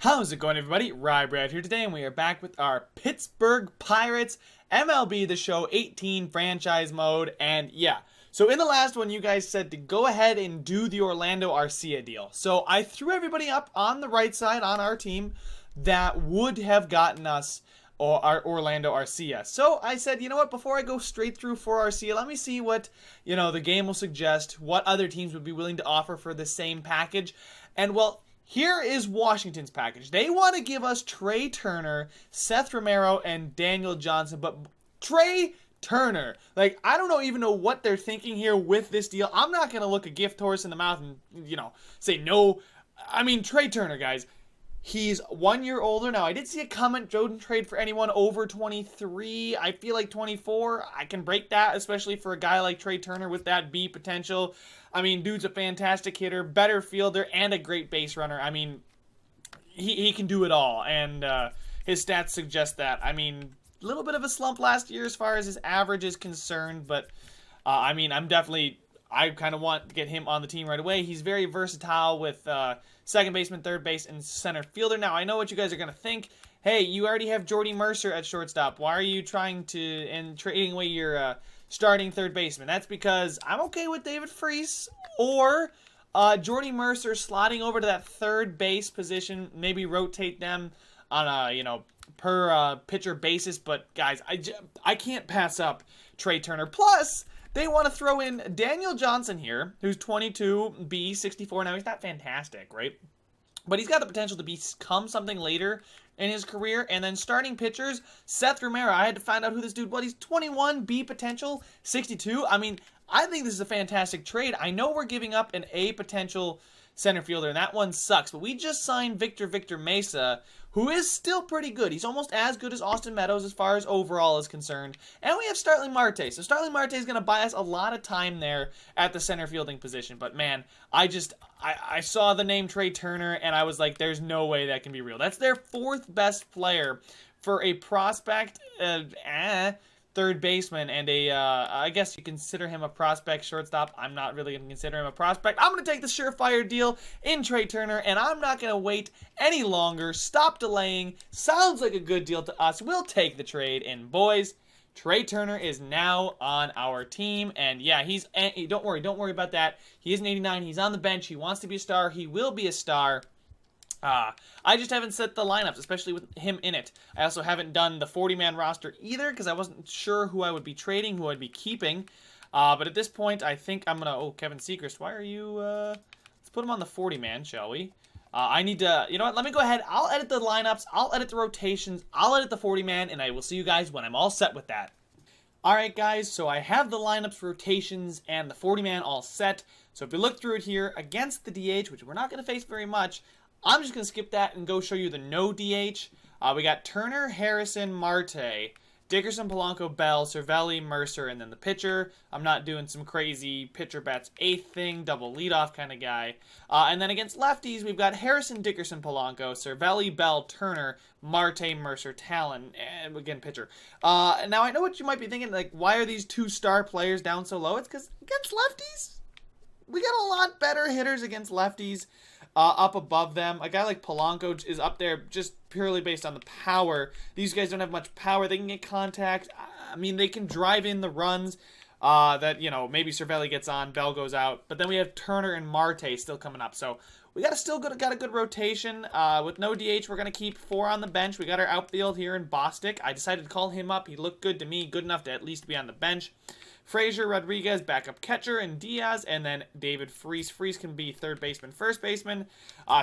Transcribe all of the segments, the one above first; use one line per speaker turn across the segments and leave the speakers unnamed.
How's it going, everybody? Ryebread here today, and we are back with our Pittsburgh Pirates MLB The Show 18 Franchise Mode. And yeah, so in the last one, you guys said to go ahead and do the Orlando Arcia deal. So I threw everybody up on the right side on our team that would have gotten us our Orlando Arcia. So I said, you know what, before I go straight through for Arcia, let me see what, the game will suggest, what other teams would be willing to offer for the same package. And well, here is Washington's package. They want to give us Trey Turner, Seth Romero, and Daniel Johnson. But Trey Turner, I don't even know what they're thinking here with this deal. I'm not going to look a gift horse in the mouth and, say no. I mean, Trey Turner, guys, he's 1 year older. Now, I did see a comment, Joe didn't trade for anyone over 23. I feel like 24, I can break that, especially for a guy like Trey Turner with that B potential. I mean, dude's a fantastic hitter, better fielder, and a great base runner. I mean, he can do it all, and his stats suggest that. I mean, a little bit of a slump last year as far as his average is concerned, but, I kind of want to get him on the team right away. He's very versatile with second baseman, third base, and center fielder. Now, I know what you guys are going to think. Hey, you already have Jordy Mercer at shortstop. Why are you trying to and trading away your starting third baseman? That's because I'm okay with David Freese or Jordy Mercer slotting over to that third base position. Maybe rotate them on a per pitcher basis. But guys, I can't pass up Trey Turner. Plus, they want to throw in Daniel Johnson here, who's 22, B, 64. Now, he's not fantastic, right? But he's got the potential to become something later in his career. And then starting pitchers, Seth Romero. I had to find out who this dude was. He's 21, B potential, 62. I mean, I think this is a fantastic trade. I know we're giving up an A potential center fielder, and that one sucks. But we just signed Victor Mesa, who is still pretty good. He's almost as good as Austin Meadows as far as overall is concerned. And we have Starling Marte. So Starling Marte is going to buy us a lot of time there at the center fielding position. But man, I saw the name Trey Turner, and I was like, there's no way that can be real. That's their fourth best player for a prospect, third baseman, and I guess you consider him a prospect shortstop. I'm not really going to consider him a prospect. I'm going to take the surefire deal in Trey Turner, and I'm not going to wait any longer. Stop delaying. Sounds like a good deal to us. We'll take the trade, and boys, Trey Turner is now on our team, and yeah, don't worry about that. He is an 89. He's on the bench. He wants to be a star. He will be a star. I just haven't set the lineups, especially with him in it. I also haven't done the 40-man roster either because I wasn't sure who I would be trading, who I'd be keeping. But at this point, I think I'm going to... Oh, Kevin Seacrest, why are you... Let's put him on the 40-man, shall we? I need to... You know what? Let me go ahead. I'll edit the lineups. I'll edit the rotations. I'll edit the 40-man, and I will see you guys when I'm all set with that. Alright, guys, so I have the lineups, rotations, and the 40-man all set. So if we look through it here, against the DH, which we're not going to face very much... I'm just going to skip that and go show you the no DH. We got Turner, Harrison, Marte, Dickerson, Polanco, Bell, Cervelli, Mercer, and then the pitcher. I'm not doing some crazy pitcher bats eighth thing, double leadoff kind of guy. And then against lefties, we've got Harrison, Dickerson, Polanco, Cervelli, Bell, Turner, Marte, Mercer, Talon, and again, pitcher. Now, I know what you might be thinking, why are these two star players down so low? It's because against lefties, we got a lot better hitters against lefties. Up above them. A guy like Polanco is up there just purely based on the power. These guys don't have much power. They can get contact. I mean, they can drive in the runs that, maybe Cervelli gets on, Bell goes out. But then we have Turner and Marte still coming up. So we got a good rotation. With no DH, we're going to keep 4 on the bench. We got our outfield here in Bostic. I decided to call him up. He looked good to me, good enough to at least be on the bench. Frazier, Rodriguez, backup catcher, and Diaz, and then David Freese. Freese can be third baseman, first baseman.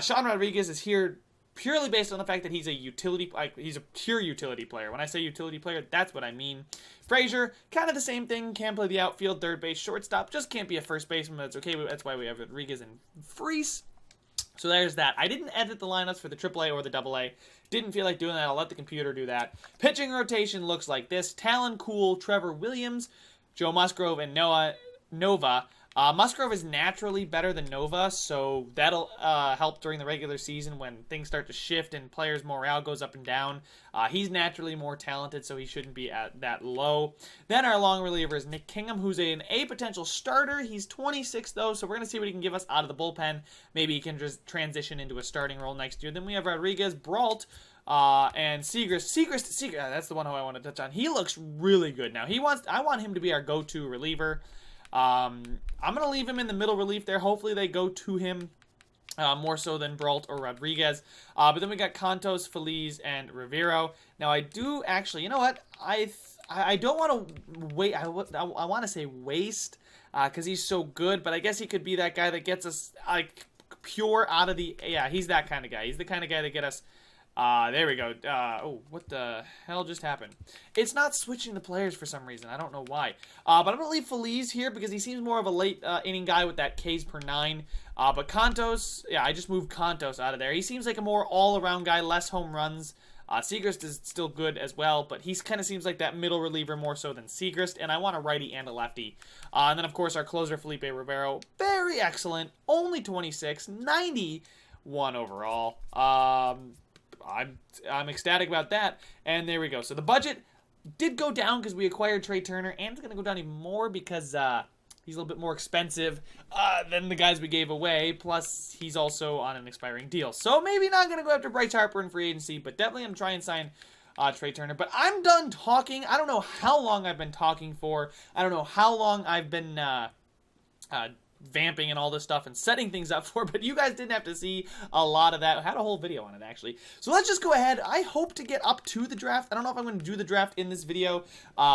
Sean Rodriguez is here purely based on the fact that he's he's a pure utility player. When I say utility player, that's what I mean. Frazier, kind of the same thing, can play the outfield, third base, shortstop, just can't be a first baseman, but that's okay. That's why we have Rodriguez and Freese. So there's that. I didn't edit the lineups for the AAA or the AA. Didn't feel like doing that. I'll let the computer do that. Pitching rotation looks like this. Talon, Cool, Trevor Williams, Joe Musgrove, and Nova. Musgrove is naturally better than Nova, so that'll help during the regular season when things start to shift and players' morale goes up and down. He's naturally more talented, so he shouldn't be at that low. Then our long reliever is Nick Kingham, who's an A potential starter. He's 26, though, so we're going to see what he can give us out of the bullpen. Maybe he can just transition into a starting role next year. Then we have Rodriguez, Brault, and Segrist, that's the one who I want to touch on. He looks really good now. I want him to be our go-to reliever. I'm going to leave him in the middle relief there. Hopefully they go to him more so than Brault or Rodriguez. But then we got Contos, Feliz, and Rivero. Now, I do actually, you know what? I don't want to wait. I want to say waste because he's so good. But I guess he could be that guy that gets us like pure out of the... Yeah, he's that kind of guy. He's the kind of guy that get us... there we go. Oh, what the hell just happened? It's not switching the players for some reason. I don't know why. But I'm going to leave Feliz here because he seems more of a late inning guy with that Ks per 9. But Contos, yeah, I just moved Contos out of there. He seems like a more all-around guy, less home runs. Segrist is still good as well, but he kind of seems like that middle reliever more so than Segrist, and I want a righty and a lefty. And then, of course, our closer, Felipe Rivero. Very excellent. Only 26, 91 overall. I'm ecstatic about that. And there we go. So the budget did go down because we acquired Trey Turner, and it's going to go down even more because he's a little bit more expensive than the guys we gave away. Plus, he's also on an expiring deal. So maybe not going to go after Bryce Harper in free agency, but definitely I'm trying to sign Trey Turner. But I'm done talking. I don't know how long I've been talking for. I don't know how long I've been... vamping and all this stuff and setting things up for, but you guys didn't have to see a lot of that. I had a whole video on it, actually. So let's just go ahead. I hope to get up to the draft. I don't know if I'm going to do the draft in this video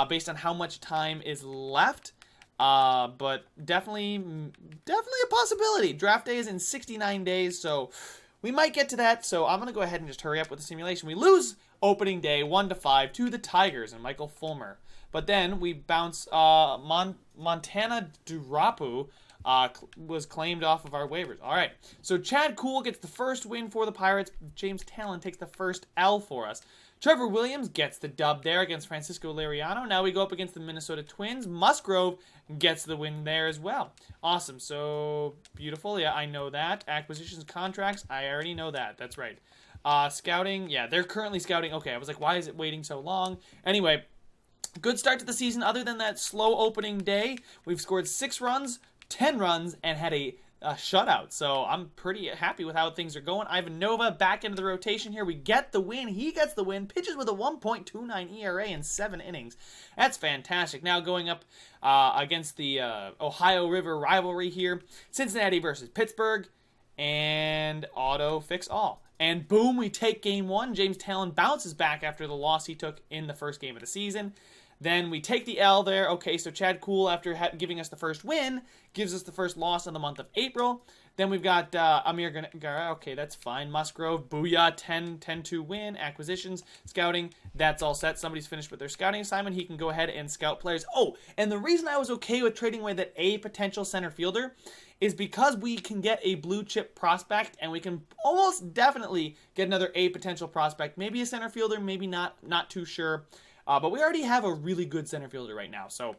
based on how much time is left, but definitely a possibility. Draft day is in 69 days, so we might get to that. So I'm going to go ahead and just hurry up with the simulation. We lose opening day 1-5 to the Tigers and Michael Fulmer, but then we bounce Montana Durapu was claimed off of our waivers. All right, so Chad Kuhl gets the first win for the Pirates. James Talon takes the first L for us. Trevor Williams gets the dub there against Francisco Liriano. Now we go up against the Minnesota Twins. Musgrove gets the win there as well. Awesome, so beautiful. Yeah, I know that. Acquisitions, contracts, I already know that. That's right. Scouting, yeah, they're currently scouting. Okay, I was like, why is it waiting so long? Anyway, good start to the season. Other than that slow opening day, we've scored 6 runs, 10 runs, and had a shutout. So I'm pretty happy with how things are going. Ivan Nova back into the rotation here. We get the win. He gets the win. Pitches with a 1.29 ERA in 7 innings. That's fantastic. Now going up against the Ohio River rivalry here. Cincinnati versus Pittsburgh. And auto fix all. And boom, we take game 1. James Talon bounces back after the loss he took in the first game of the season. Then we take the L there. Okay, so Chad Kuhl, after giving us the first win, gives us the first loss in the month of April. Then we've got Amir Gara. Okay, that's fine. Musgrove, booyah, 10-2 win. Acquisitions, scouting, that's all set. Somebody's finished with their scouting assignment. He can go ahead and scout players. Oh, and the reason I was okay with trading away that A potential center fielder is because we can get a blue chip prospect, and we can almost definitely get another A potential prospect. Maybe a center fielder, maybe not too sure. But we already have a really good center fielder right now. So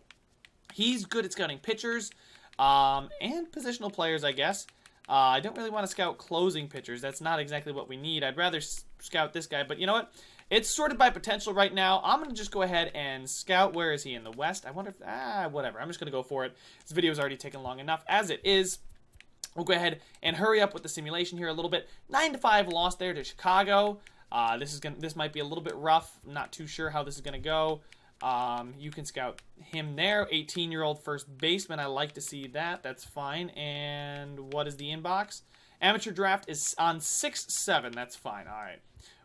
he's good at scouting pitchers and positional players, I guess. I don't really want to scout closing pitchers. That's not exactly what we need. I'd rather scout this guy. But you know what? It's sorted by potential right now. I'm going to just go ahead and scout. Where is he? In the West? I wonder if... whatever. I'm just going to go for it. This video has already taken long enough as it is. We'll go ahead and hurry up with the simulation here a little bit. 9-5 loss there to Chicago. This might be a little bit rough. I'm not too sure how this is going to go. You can scout him there. 18-year-old first baseman. I like to see that. That's fine. And what is the inbox? Amateur draft is on 6/7. That's fine. All right.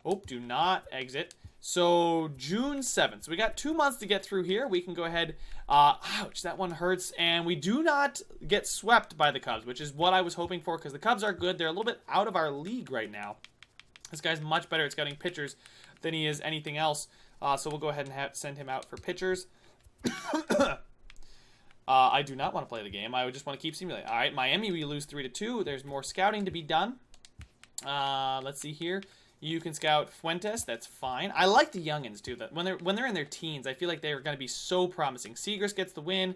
Oh, do not exit. So June 7th. So we got 2 months to get through here. We can go ahead. Ouch, that one hurts. And we do not get swept by the Cubs, which is what I was hoping for because the Cubs are good. They're a little bit out of our league right now. This guy's much better at scouting pitchers than he is anything else. So we'll go ahead and send him out for pitchers. I do not want to play the game. I would just want to keep simulating. All right, Miami, we lose 3-2. There's more scouting to be done. Let's see here. You can scout Fuentes. That's fine. I like the youngins too. That when they're in their teens, I feel like they are going to be so promising. Segrist gets the win.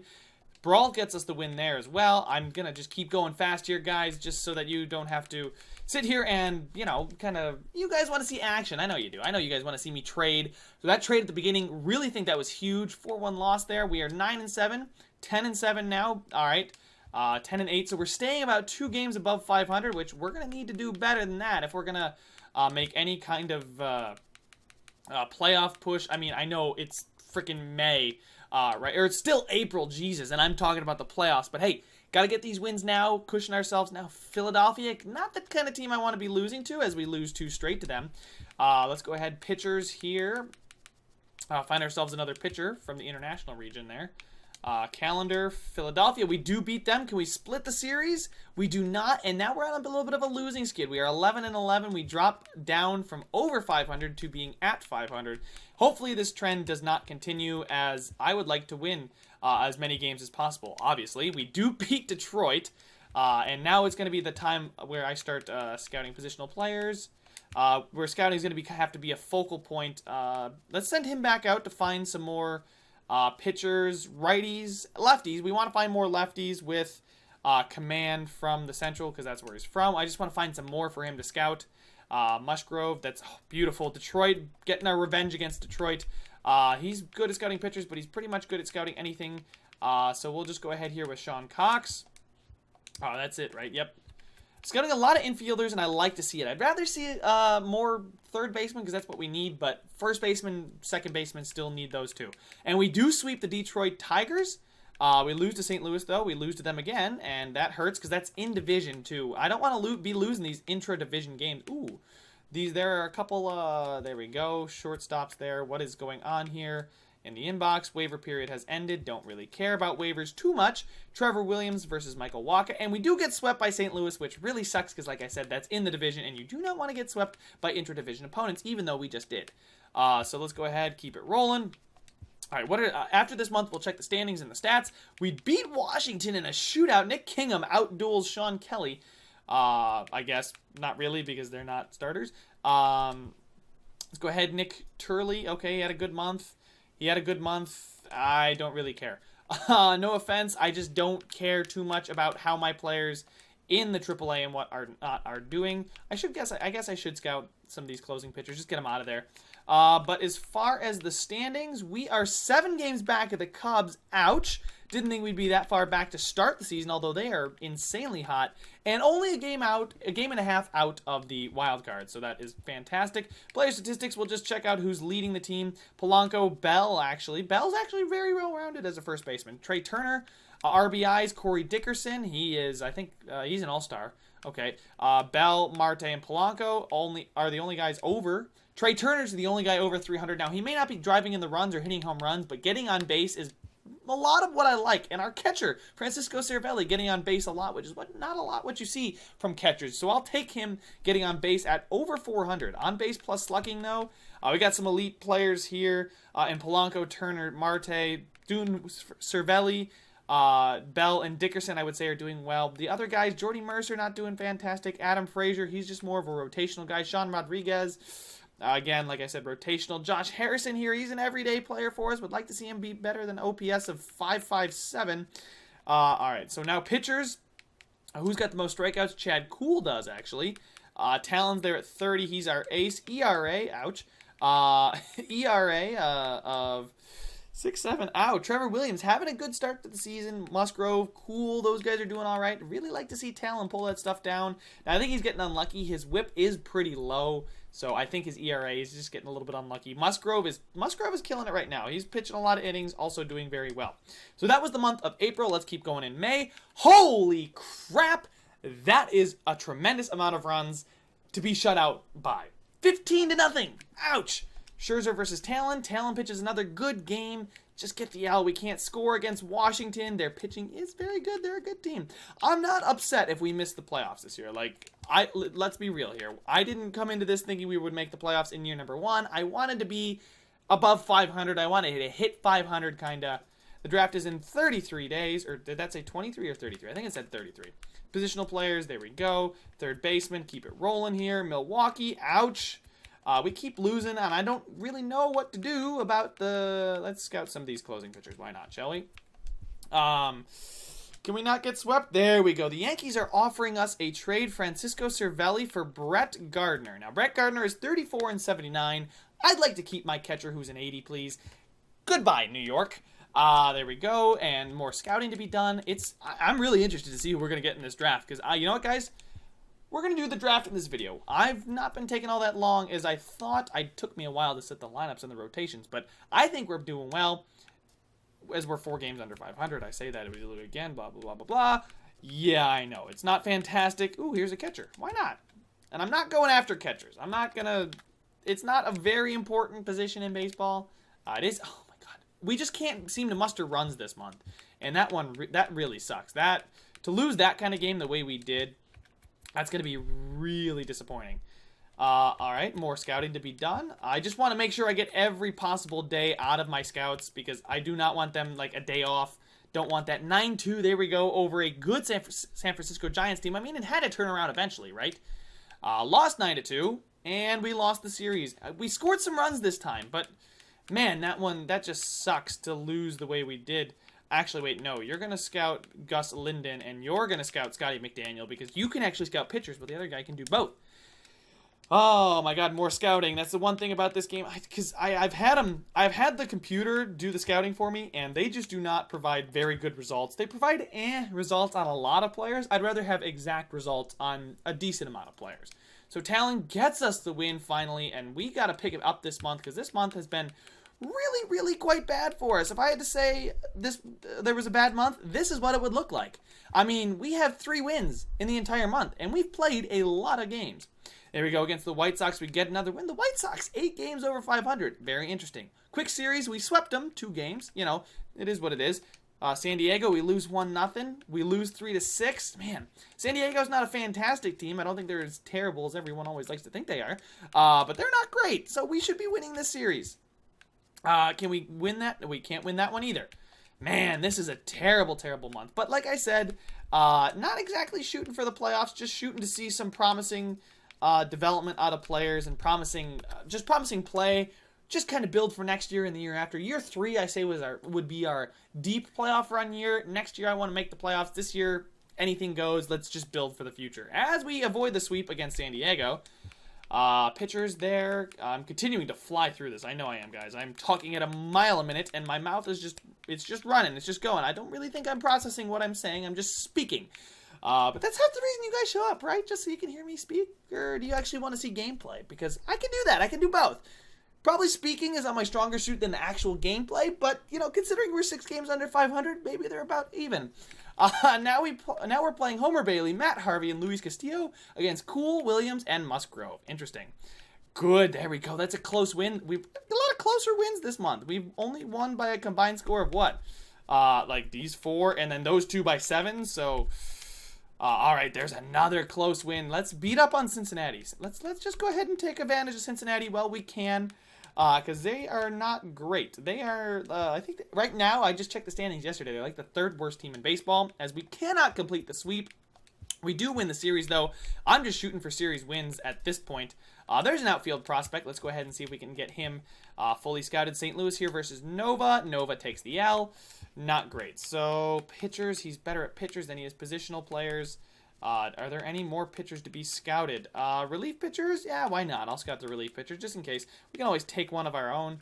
Brawl gets us the win there as well. I'm going to just keep going fast here, guys, just so that you don't have to sit here and, you know, kind of, you guys want to see action. I know you do. I know you guys want to see me trade. So that trade at the beginning, really think that was huge. 4-1 loss there. We are 9-7, 10-7 now. All right. 10-8. So we're staying about 2 games above 500, which we're going to need to do better than that if we're going to make any kind of playoff push. I mean, I know it's freaking May. Right, or it's still April, Jesus, and I'm talking about the playoffs. But hey, got to get these wins now, cushion ourselves now. Philadelphia, not the kind of team I want to be losing to, as we lose 2 straight to them. Let's go ahead, pitchers here. Find ourselves another pitcher from the international region there. Calendar, Philadelphia, we do beat them. Can we split the series? We do not, and now we're on a little bit of a losing skid. We are 11-11. We drop down from over 500 to being at 500. Hopefully this trend does not continue, as I would like to win as many games as possible. Obviously, we do beat Detroit, and now it's going to be the time where I start scouting positional players. Where scouting is going to have to be a focal point. Let's send him back out to find some more pitchers, righties, lefties. We want to find more lefties with command from the Central, because that's where he's from. I just want to find some more for him to scout. Musgrove, that's beautiful. Detroit, getting our revenge against Detroit. He's good at scouting pitchers, but he's pretty much good at scouting anything. So we'll just go ahead here with Sean Cox. Oh, that's it, right? Yep. Scouting a lot of infielders, and I like to see it. I'd rather see more third baseman, because that's what we need, but first baseman, second baseman still need those too. And we do sweep the Detroit Tigers. We lose to St. Louis, though. We lose to them again, and that hurts, because that's in division too. I don't want to be losing these intra-division games. Ooh, there are a couple, there we go, shortstops there. What is going on here? In the inbox, waiver period has ended. Don't really care about waivers too much. Trevor Williams versus Michael Wacha. And we do get swept by St. Louis, which really sucks because, like I said, that's in the division. And you do not want to get swept by intra-division opponents, even though we just did. So let's go ahead, keep it rolling. All right, after this month, we'll check the standings and the stats. We beat Washington in a shootout. Nick Kingham outduels Sean Kelly. I guess not really, because they're not starters. Let's go ahead, Nick Turley. Okay, he had a good month. I don't really care. No offense, I just don't care too much about how my players in the AAA and what are doing. I guess I should scout some of these closing pitchers, just get them out of there. But as far as the standings, we are 7 games back of the Cubs. Ouch. Didn't think we'd be that far back to start the season, although they are insanely hot. And only a game and a half out of the wild card, so that is fantastic. Player statistics, we'll just check out who's leading the team. Polanco, Bell, actually. Bell's actually very well-rounded as a first baseman. Trey Turner, RBIs, Corey Dickerson. He is, I think, he's an all-star. Okay. Bell, Marte, and Polanco are the only guys over. Trey Turner's the only guy over 300. Now, he may not be driving in the runs or hitting home runs, but getting on base is a lot of what I like. And our catcher, Francisco Cervelli, getting on base a lot, which is not a lot what you see from catchers. So I'll take him getting on base at over 400. On base plus slugging, though. We got some elite players here in Polanco, Turner, Marte, Cervelli, Bell, and Dickerson, I would say, are doing well. The other guys, Jordy Mercer, not doing fantastic. Adam Frazier, he's just more of a rotational guy. Sean Rodriguez, again, like I said, rotational. Josh Harrison here, he's an everyday player for us. Would like to see him be better than OPS of 557. All right, so now pitchers. Who's got the most strikeouts? Chad Kuhl does, actually. Talon's there at 30. He's our ace. ERA, ouch. ERA of 6.7. Ow. Trevor Williams having a good start to the season. Musgrove, Cool. Those guys are doing all right. Really like to see Talon pull that stuff down. Now, I think he's getting unlucky. His whip is pretty low, so I think his ERA is just getting a little bit unlucky. Musgrove is killing it right now. He's pitching a lot of innings, also doing very well. So that was the month of April. Let's keep going in May. Holy crap! That is a tremendous amount of runs to be shut out by. 15-0. Ouch! Scherzer versus Talon. Talon pitches another good game. Just get the L. We can't score against Washington. Their pitching is very good. They're a good team. I'm not upset if we miss the playoffs this year. Let's be real here. I didn't come into this thinking we would make the playoffs in year number 1. I wanted to be above 500. I wanted to hit 500, kind of. The draft is in 33 days. Or did that say 23 or 33? I think it said 33. Positional players. There we go. Third baseman. Keep it rolling here. Milwaukee. Ouch. We keep losing, and I don't really know what to do about let's scout some of these closing pitchers. Why not, shall we? Can we not get swept? There we go. The Yankees are offering us a trade Francisco Cervelli for Brett Gardner. Now, Brett Gardner is 34 and 79. I'd like to keep my catcher who's an 80, please. Goodbye, New York. There we go. And more scouting to be done. I'm really interested to see who we're going to get in this draft. Because, you know what, guys? We're going to do the draft in this video. I've not been taking all that long as I thought. It took me a while to set the lineups and the rotations. But I think we're doing well. As we're 4 games under 500, I say that it was again, blah, blah, blah, blah, blah. Yeah, I know. It's not fantastic. Ooh, here's a catcher. Why not? And I'm not going after catchers. I'm not going to... It's not a very important position in baseball. It is... Oh, my God. We just can't seem to muster runs this month. And that really sucks. To lose that kind of game the way we did, that's going to be really disappointing. All right, more scouting to be done. I just want to make sure I get every possible day out of my scouts because I do not want them like a day off. Don't want that 9-2, there we go, over a good San Francisco Giants team. I mean, it had to turn around eventually, right? Lost 9-2, and we lost the series. We scored some runs this time, but man, that just sucks to lose the way we did. Actually, wait, no, you're going to scout Gus Linden, and you're going to scout Scotty McDaniel because you can actually scout pitchers, but the other guy can do both. Oh my God, more scouting. That's the one thing about this game, because I've had the computer do the scouting for me, and they just do not provide very good results. They provide results on a lot of players. I'd rather have exact results on a decent amount of players. So Talon gets us the win finally, and we got to pick it up this month, because this month has been really, really quite bad for us. If I had to say there was a bad month, this is what it would look like. I mean, we have 3 wins in the entire month, and we've played a lot of games. There we go, against the White Sox, we get another win. The White Sox, 8 games over 500. Very interesting. Quick series, we swept them, 2 games. You know, it is what it is. San Diego, we lose 1-0. We lose 3-6. Man, San Diego's not a fantastic team. I don't think they're as terrible as everyone always likes to think they are. But they're not great, so we should be winning this series. Can we win that? We can't win that one either. Man, this is a terrible, terrible month. But like I said, not exactly shooting for the playoffs, just shooting to see some promising development out of players and promising play. Just kind of build for next year and the year after. Year 3, I say, would be our deep playoff run year. Next year, I want to make the playoffs. This year, anything goes. Let's just build for the future. As we avoid the sweep against San Diego, pitchers there. I'm continuing to fly through this. I know I am, guys. I'm talking at a mile a minute, and my mouth is it's just running. It's just going. I don't really think I'm processing what I'm saying. I'm just speaking. But that's half the reason you guys show up, right? Just so you can hear me speak? Or do you actually want to see gameplay? Because I can do that. I can do both. Probably speaking is on my stronger suit than the actual gameplay, but, you know, considering we're 6 games under 500, maybe they're about even. Now we're playing Homer Bailey, Matt Harvey, and Luis Castillo against Cool, Williams, and Musgrove. Interesting. Good. There we go. That's a close win. We've a lot of closer wins this month. We've only won by a combined score of what? Like these 4, and then those 2 by 7, so... all right, there's another close win. Let's beat up on Cincinnati. Let's just go ahead and take advantage of Cincinnati while we can, because they are not great. They are, I think, right now, I just checked the standings yesterday. They're like the 3rd worst team in baseball, as we cannot complete the sweep. We do win the series, though. I'm just shooting for series wins at this point. There's an outfield prospect. Let's go ahead and see if we can get him fully scouted. St. Louis here versus Nova. Nova takes the L. Not great. So, pitchers. He's better at pitchers than he is positional players. Are there any more pitchers to be scouted? Relief pitchers? Yeah, why not? I'll scout the relief pitchers just in case. We can always take one of our own.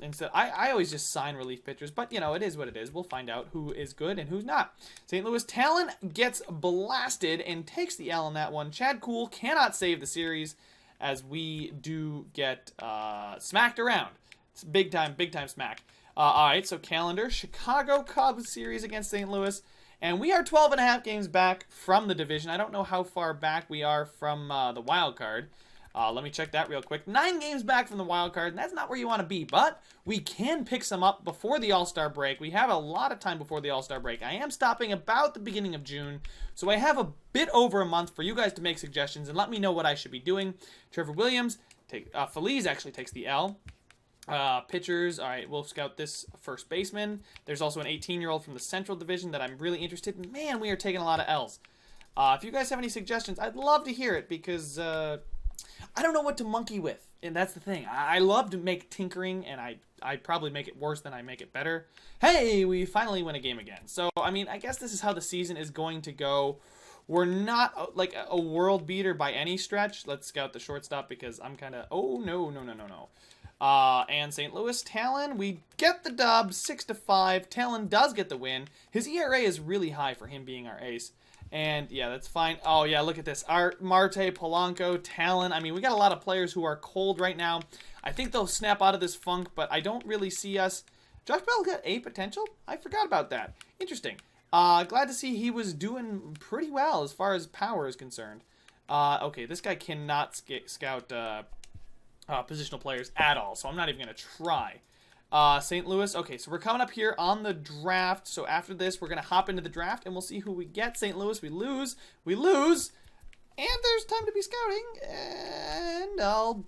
Instead, I always just sign relief pitchers, but, you know, it is what it is. We'll find out who is good and who's not. St. Louis Talon gets blasted and takes the L on that one. Chad Kuhl cannot save the series as we do get smacked around. It's big time smack. All right, so calendar, Chicago Cubs series against St. Louis, and we are 12.5 games back from the division. I don't know how far back we are from the wild card. Let me check that real quick. 9 games back from the wild card, and that's not where you want to be, but we can pick some up before the All-Star break. We have a lot of time before the All-Star break. I am stopping about the beginning of June, so I have a bit over a month for you guys to make suggestions and let me know what I should be doing. Trevor Williams, Feliz actually takes the L. Pitchers, all right, we'll scout this first baseman. There's also an 18-year-old from the Central Division that I'm really interested in. Man, we are taking a lot of L's. If you guys have any suggestions, I'd love to hear it because I don't know what to monkey with, and that's the thing. I love to make tinkering, and I probably make it worse than I make it better. Hey, we finally win a game again. So, I mean, I guess this is how the season is going to go. We're not like a world beater by any stretch. Let's scout the shortstop because I'm kind of... Oh, no. And St. Louis, Talon, we get the dub, 6-5. Talon does get the win. His ERA is really high for him being our ace. And, yeah, that's fine. Oh, yeah, look at this. Marte, Polanco, Talon. I mean, we got a lot of players who are cold right now. I think they'll snap out of this funk, but I don't really see us... Josh Bell got A potential? I forgot about that. Interesting. Glad to see he was doing pretty well as far as power is concerned. Okay, this guy cannot scout positional players at all, so I'm not even going to try. St. Louis. Okay, so we're coming up here on the draft. So after this, we're going to hop into the draft, and we'll see who we get. St. Louis, we lose. And there's time to be scouting. And I'll...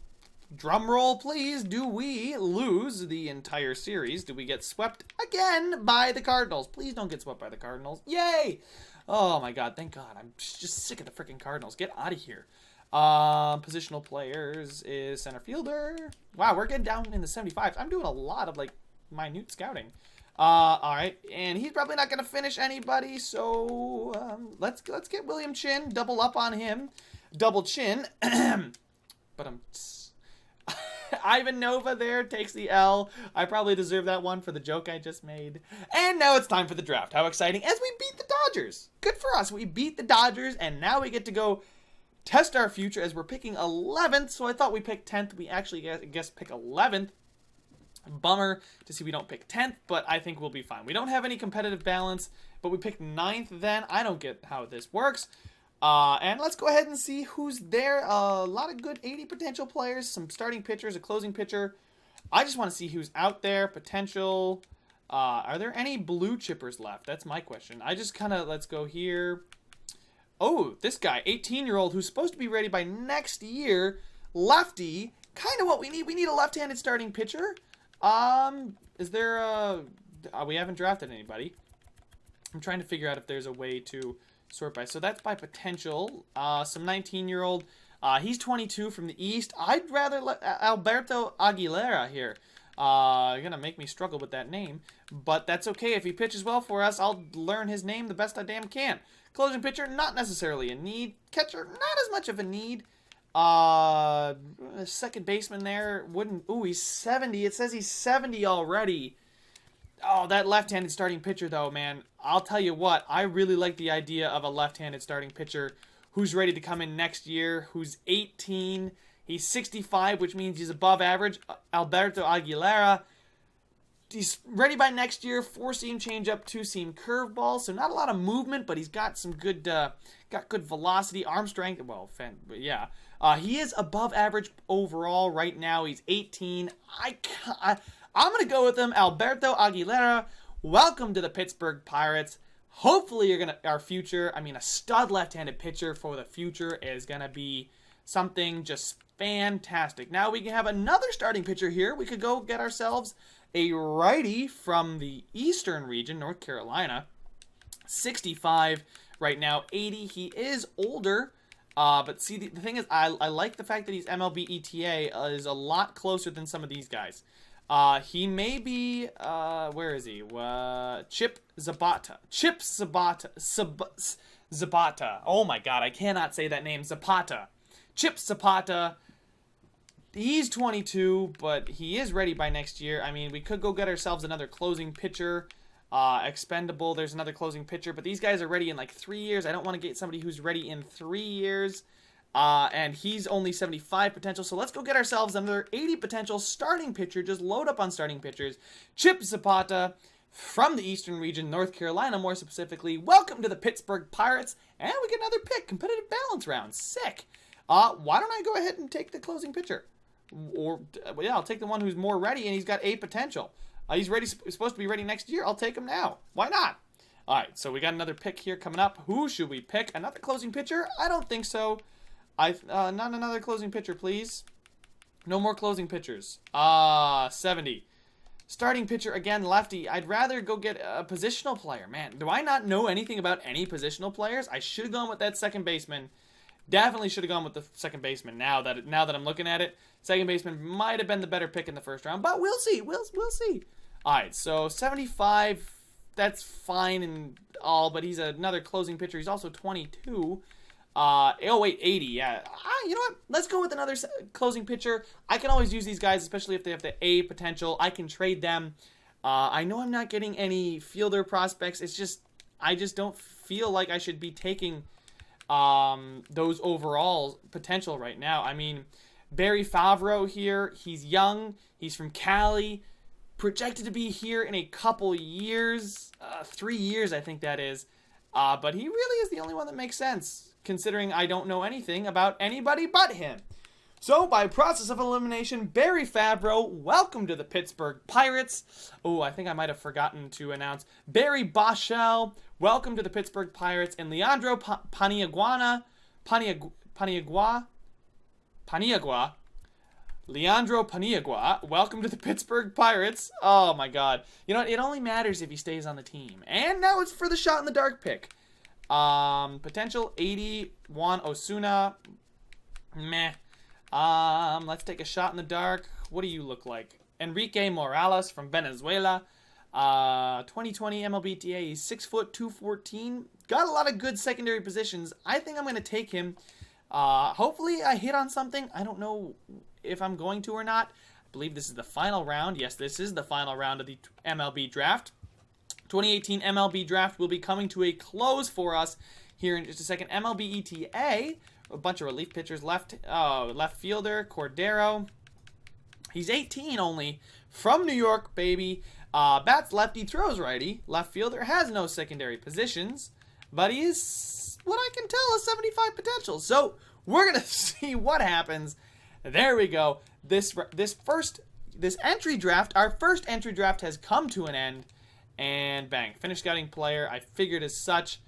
Drum roll, please. Do we lose the entire series? Do we get swept again by the Cardinals? Please don't get swept by the Cardinals. Yay! Oh, my God. Thank God. I'm just sick of the freaking Cardinals. Get out of here. Positional players is center fielder. Wow, we're getting down in the 75s. I'm doing a lot of, like, minute scouting. All right. And he's probably not going to finish anybody, so let's get William Chin. Double up on him. Double chin. But I'm... Ivan Nova there takes the L. I probably deserve that one for the joke I just made. And now it's time for the draft. How exciting. As we beat the Dodgers. Good for us. We beat the Dodgers, and now we get to go test our future as we're picking 11th. So I thought we picked 10th. We actually, I guess, pick 11th. Bummer to see we don't pick 10th, but I think we'll be fine. We don't have any competitive balance, but we picked 9th then. I don't get how this works. And let's go ahead and see who's there. A lot of good 80 potential players, some starting pitchers, a closing pitcher. I just want to see who's out there. Potential. Are there any blue chippers left? That's my question. I just kind of, let's go here. Oh, this guy, 18-year-old, who's supposed to be ready by next year. Lefty. Kind of what we need. We need a left-handed starting pitcher. Is there a... we haven't drafted anybody. I'm trying to figure out if there's a way to... sort by. So that's by potential. Some 19-year-old. He's 22 from the East. I'd rather let Alberto Aguilera here. You're going to make me struggle with that name. But that's okay. If he pitches well for us, I'll learn his name the best I damn can. Closing pitcher, not necessarily a need. Catcher, not as much of a need. Second baseman there. Wouldn't... Ooh, he's 70. It says he's 70 already. Oh, that left-handed starting pitcher, though, man. I'll tell you what. I really like the idea of a left-handed starting pitcher who's ready to come in next year, who's 18. He's 65, which means he's above average. Alberto Aguilera. He's ready by next year. 4-seam changeup, 2-seam curveball. So not a lot of movement, but he's got some good, got good velocity, arm strength. Well, yeah. He is above average overall right now. He's 18. I'm going to go with him, Alberto Aguilera. Welcome to the Pittsburgh Pirates. Hopefully you're going to, our future, I mean, a stud left-handed pitcher for the future is going to be something just fantastic. Now we can have another starting pitcher here. We could go get ourselves a righty from the Eastern region, North Carolina. 65 right now, 80. He is older. But see, the thing is, I like the fact that he's MLB ETA is a lot closer than some of these guys. He may be, where is he? Chip Zapata. Chip Zapata. Zapata. Oh my god, I cannot say that name. Zapata. Chip Zapata. He's 22, but he is ready by next year. I mean, we could go get ourselves another closing pitcher. Expendable, there's another closing pitcher, but these guys are ready in like 3 years. I don't want to get somebody who's ready in 3 years. And he's only 75 potential, so let's go get ourselves another 80 potential starting pitcher. Just load up on starting pitchers. Chip Zapata from the Eastern region, North Carolina more specifically. Welcome to the Pittsburgh Pirates, and we get another pick, competitive balance round. Sick. Why don't I go ahead and take the closing pitcher? Or, yeah, I'll take the one who's more ready, and he's got A potential. He's ready. Supposed to be ready next year. I'll take him now. Why not? All right, so we got another pick here coming up. Who should we pick? Another closing pitcher? I don't think so. Not another closing pitcher, please. No more closing pitchers. 70. Starting pitcher, again, lefty. I'd rather go get a positional player. Man, do I not know anything about any positional players? I should have gone with that second baseman. Definitely should have gone with the second baseman. Now that I'm looking at it, second baseman might have been the better pick in the first round, but we'll see. We'll see. All right, so 75, that's fine and all, but he's another closing pitcher. He's also 22. 80, yeah. You know what? Let's go with another closing pitcher. I can always use these guys, especially if they have the A potential. I can trade them. I know I'm not getting any fielder prospects. It's just, I just don't feel like I should be taking those overall potential right now. I mean, Barry Favreau here, he's young, he's from Cali, projected to be here in a couple years, 3 years I think that is, but he really is the only one that makes sense, considering I don't know anything about anybody but him. So, by process of elimination, Barry Favreau, welcome to the Pittsburgh Pirates. Oh, I think I might have forgotten to announce Barry Boschel, welcome to the Pittsburgh Pirates, and Leandro Paniagua, Leandro Paniagua, welcome to the Pittsburgh Pirates. Oh my God. You know what? It only matters if he stays on the team. And now it's for the shot in the dark pick. Potential 81 Osuna. Meh. Let's take a shot in the dark. What do you look like? Enrique Morales from Venezuela. 2020 MLB TA. He's 6 foot 214. Got a lot of good secondary positions. I think I'm going to take him. Hopefully I hit on something. I don't know if I'm going to or not. I believe this is the final round. Yes, this is the final round of the MLB draft. 2018 MLB draft will be coming to a close for us here in just a second. MLB ETA. A bunch of relief pitchers left fielder, Cordero. He's 18 only, from New York, baby. Bats lefty, throws righty. Left fielder, has no secondary positions, but he is, what I can tell, a 75 potential. So we're going to see what happens. There we go. This entry draft, our first entry draft has come to an end. And bang, finished scouting player. I figured as such.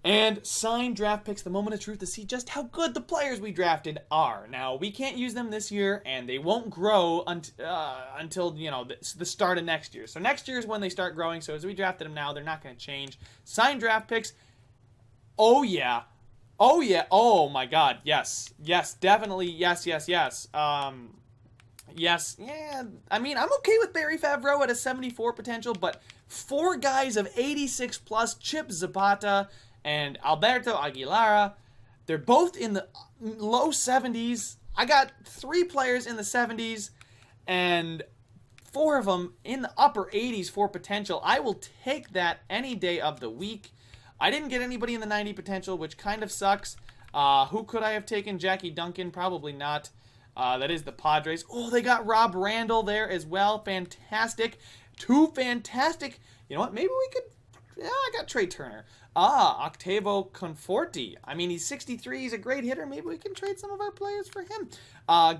And signed draft picks, the moment of truth to see just how good the players we drafted are. Now, we can't use them this year, and they won't grow until, you know, the start of next year. So next year is when they start growing, so as we drafted them now, they're not going to change. Signed draft picks, oh yeah. Oh yeah, oh my God, yes. Yes, definitely, yes. Yes, yeah, I mean, I'm okay with Barry Favreau at a 74 potential, but 4 guys of 86 plus, Chip Zapata and Alberto Aguilera, they're both in the low 70s. I got 3 players in the 70s and 4 of them in the upper 80s for potential. I will take that any day of the week. I didn't get anybody in the 90 potential, which kind of sucks. Who could I have taken? Jackie Duncan? Probably not. That is the Padres. Oh, they got Rob Randall there as well. Fantastic. 2 fantastic. You know what? Maybe we could... Yeah, I got Trey Turner. Octavo Conforti. I mean, he's 63. He's a great hitter. Maybe we can trade some of our players for him.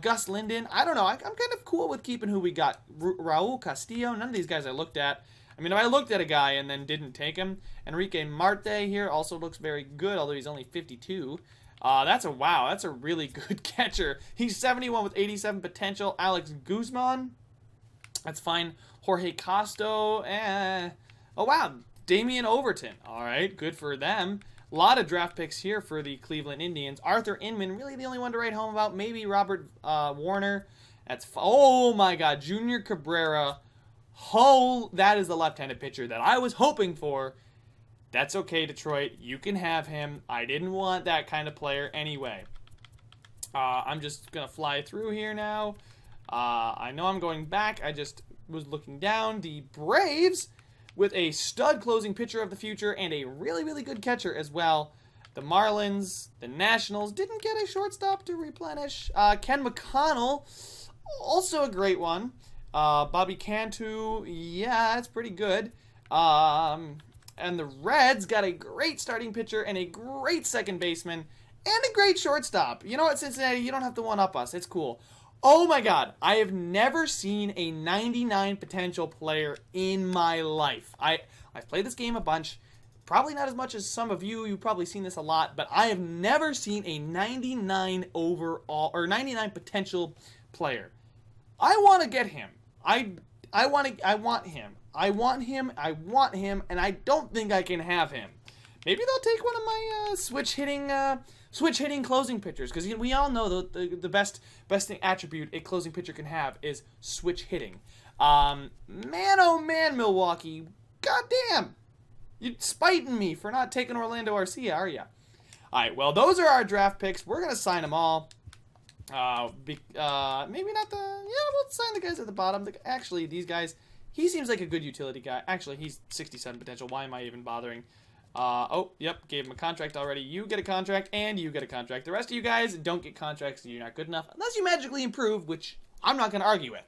Gus Linden. I don't know. I'm kind of cool with keeping who we got. Raul Castillo. None of these guys I looked at. I mean, if I looked at a guy and then didn't take him. Enrique Marte here also looks very good, although he's only 52. That's a really good catcher. He's 71 with 87 potential. Alex Guzman. That's fine. Jorge Costo. Oh, wow. Damian Overton. All right, good for them. A lot of draft picks here for the Cleveland Indians. Arthur Inman, really the only one to write home about. Maybe Robert Warner. Oh, my God. Junior Cabrera. Oh, that is the left-handed pitcher that I was hoping for. That's okay, Detroit. You can have him. I didn't want that kind of player anyway. I'm just going to fly through here now. I know I'm going back. I just was looking down. The Braves with a stud closing pitcher of the future and a really, really good catcher as well. The Marlins, the Nationals didn't get a shortstop to replenish. Ken McConnell, also a great one. Bobby Cantu, yeah, that's pretty good. And the Reds got a great starting pitcher and a great second baseman and a great shortstop. You know what, Cincinnati, you don't have to one-up us. It's cool. Oh my God, I have never seen a 99 potential player in my life. I've played this game a bunch. Probably not as much as some of you. You've probably seen this a lot, but I have never seen a 99 overall or 99 potential player. I want to get him. I want him, and I don't think I can have him. Maybe they'll take one of my switch hitting Switch hitting closing pitchers, because we all know the best thing attribute a closing pitcher can have is switch hitting. Man, oh man, Milwaukee, goddamn, you're spiting me for not taking Orlando Arcia, are ya? All right, well, those are our draft picks. We're gonna sign them all. Maybe not we'll sign the guys at the bottom. Actually, these guys, he seems like a good utility guy. Actually, he's 67 potential. Why am I even bothering? Oh, yep, gave him a contract already. You get a contract, and you get a contract. The rest of you guys don't get contracts, you're not good enough, unless you magically improve, which I'm not going to argue with.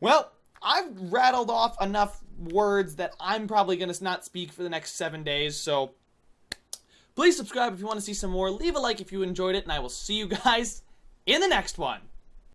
Well, I've rattled off enough words that I'm probably going to not speak for the next 7 days, so please subscribe if you want to see some more. Leave a like if you enjoyed it, and I will see you guys in the next one.